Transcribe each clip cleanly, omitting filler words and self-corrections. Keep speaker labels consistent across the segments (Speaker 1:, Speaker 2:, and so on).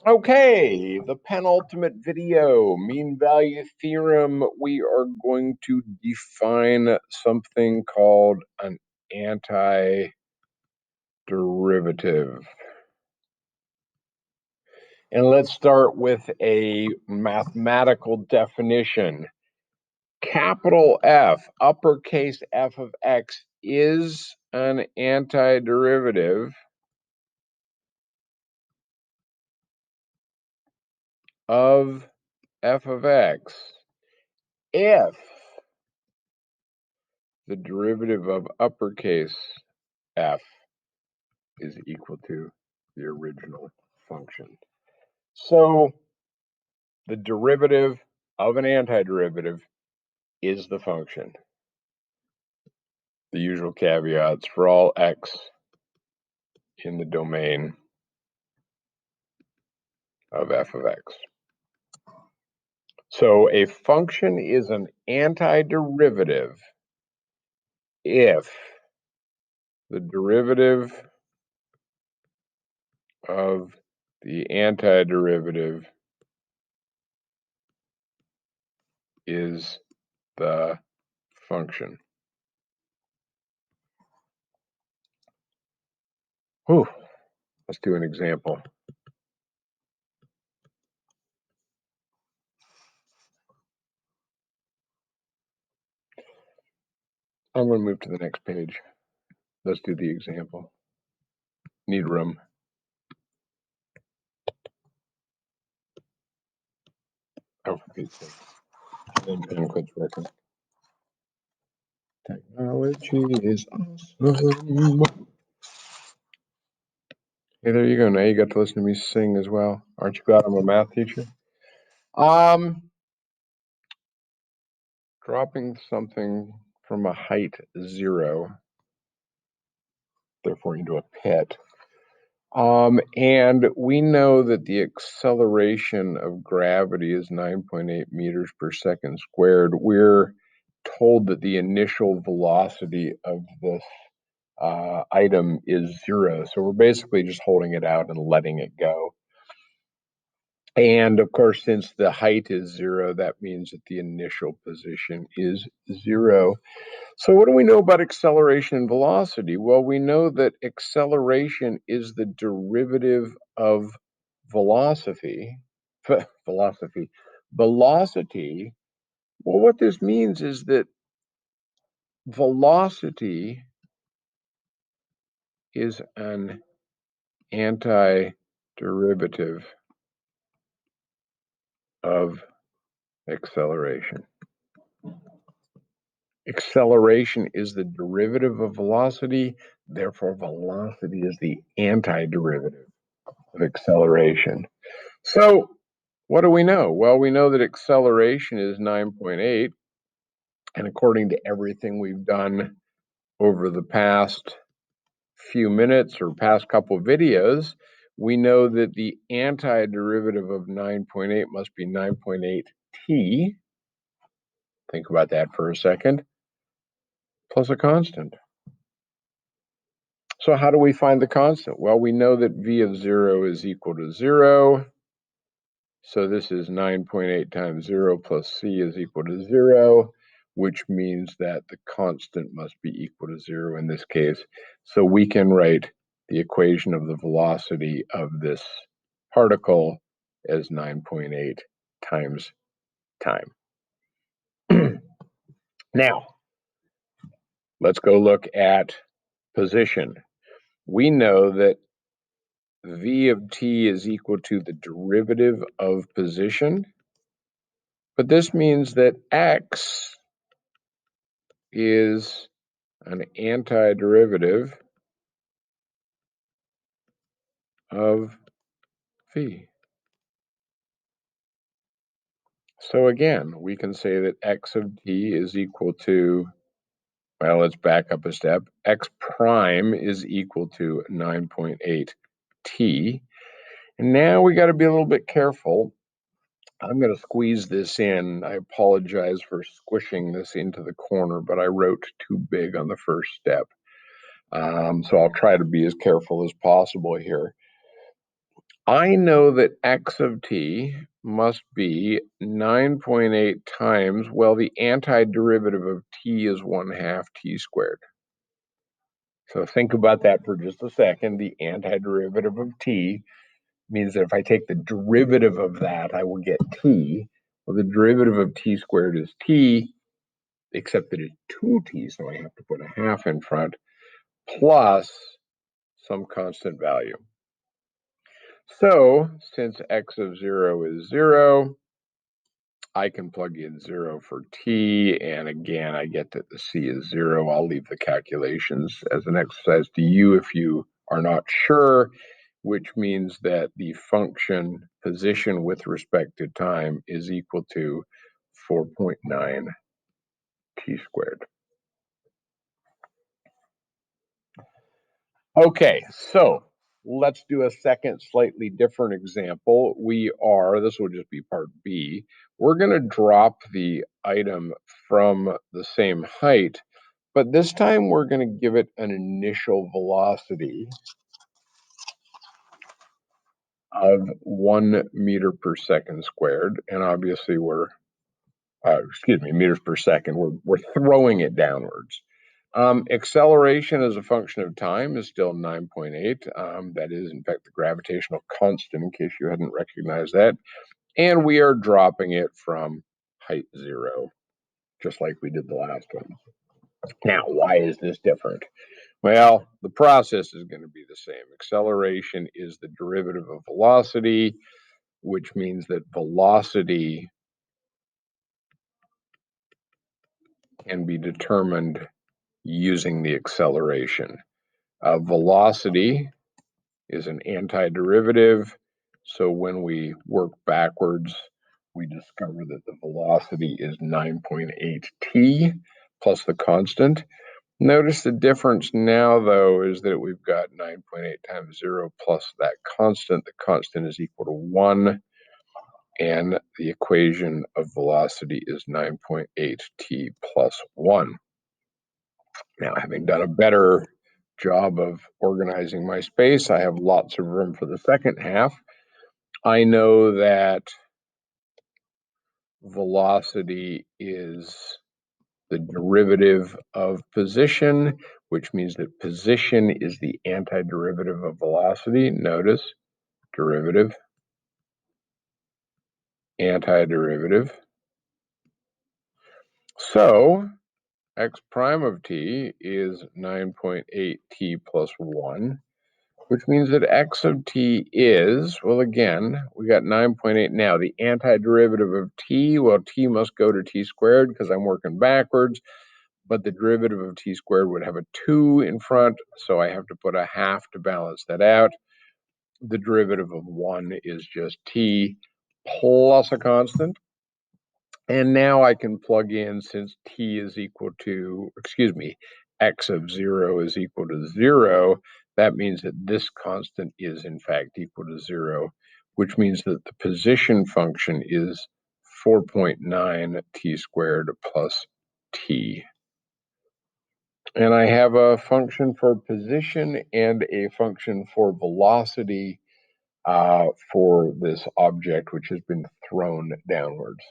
Speaker 1: Okay, the penultimate video, mean value theorem. We are going to define something called an antiderivative. And let's start with a mathematical definition. Capital F, uppercase F of X is an antiderivative of F of X if the derivative of uppercase F is equal to the original function. So the derivative of an antiderivative is the function. The usual caveats for all x in the domain of f of x. So a function is an antiderivative if the derivative of the antiderivative is the function. Whew. Let's do an example. I'm going to move to the next page. Let's do the example. Need room. Oh, for Pete's sake. And then pen quits working. Technology is awesome. Hey, there you go. Now you got to listen to me sing as well. Aren't you glad I'm a math teacher? Dropping something from a height 0, therefore into a pit. And we know that the acceleration of gravity is 9.8 meters per second squared. We're told that the initial velocity of this item is 0. So we're basically just holding it out and letting it go. And of course, since the height is 0, that means that the initial position is 0. So what do we know about acceleration and velocity? Well, we know that acceleration is the derivative of velocity. Velocity. Well, what this means is that velocity is an antiderivative of acceleration. Acceleration is the derivative of velocity, therefore velocity is the antiderivative of acceleration. So what do we know? Well, we know that acceleration is 9.8, and according to everything we've done over the past few minutes or past couple of videos, we know that the antiderivative of 9.8 must be 9.8t. Think about that for a second. Plus a constant. So how do we find the constant? Well, we know that v of 0 is equal to 0. So this is 9.8 times 0 plus c is equal to 0, which means that the constant must be equal to 0 in this case. So we can write the equation of the velocity of this particle as 9.8 times time. Now, let's go look at position. We know that v of t is equal to the derivative of position, but this means that x is an antiderivative of v. So again, we can say that x of t is equal to, well, let's back up a step. X prime is equal to 9.8t. And now we got to be a little bit careful. I'm going to squeeze this in. I apologize for squishing this into the corner, but I wrote too big on the first step. So I'll try to be as careful as possible here. I know that x of t must be 9.8 times, well, the antiderivative of t is 1/2 t squared. So think about that for just a second. The antiderivative of t means that if I take the derivative of that, I will get t. Well, the derivative of t squared is t, except that it's 2t, so I have to put a half in front, plus some constant value. So since x of 0 is 0, I can plug in 0 for t, and again, I get that the c is 0. I'll leave the calculations as an exercise to you if you are not sure, which means that the function position with respect to time is equal to 4.9 t squared. Okay, so let's do a second slightly different example. This will just be part B. We're going to drop the item from the same height, but this time we're going to give it an initial velocity of 1 meter per second squared. And obviously meters per second. We're throwing it downwards. Acceleration as a function of time is still 9.8. That is, in fact, the gravitational constant, in case you hadn't recognized that. And we are dropping it from height 0, just like we did the last one. Now, why is this different? Well, the process is going to be the same. Acceleration is the derivative of velocity, which means that velocity can be determined using the acceleration. Velocity is an antiderivative, so when we work backwards, we discover that the velocity is 9.8 t plus the constant. Notice the difference now, though, is that we've got 9.8 times 0 plus that constant. The constant is equal to 1, and the equation of velocity is 9.8 t plus 1. Now, having done a better job of organizing my space, I have lots of room for the second half. I know that velocity is the derivative of position, which means that position is the antiderivative of velocity. Notice, derivative, antiderivative. So x prime of t is 9.8 t plus 1, which means that x of t is, well, again, we got 9.8 now. The antiderivative of t, well, t must go to t squared because I'm working backwards, but the derivative of t squared would have a 2 in front, so I have to put a half to balance that out. The derivative of 1 is just t plus a constant. And now I can plug in, since t is equal to, x of 0 is equal to 0, that means that this constant is in fact equal to 0, which means that the position function is 4.9 t squared plus t. And I have a function for position and a function for velocity for this object, which has been thrown downwards.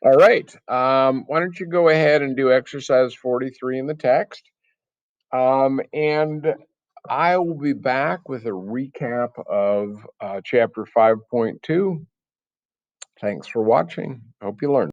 Speaker 1: All right, why don't you go ahead and do exercise 43 in the text. And I will be back with a recap of chapter 5.2. Thanks for watching. Hope you learned.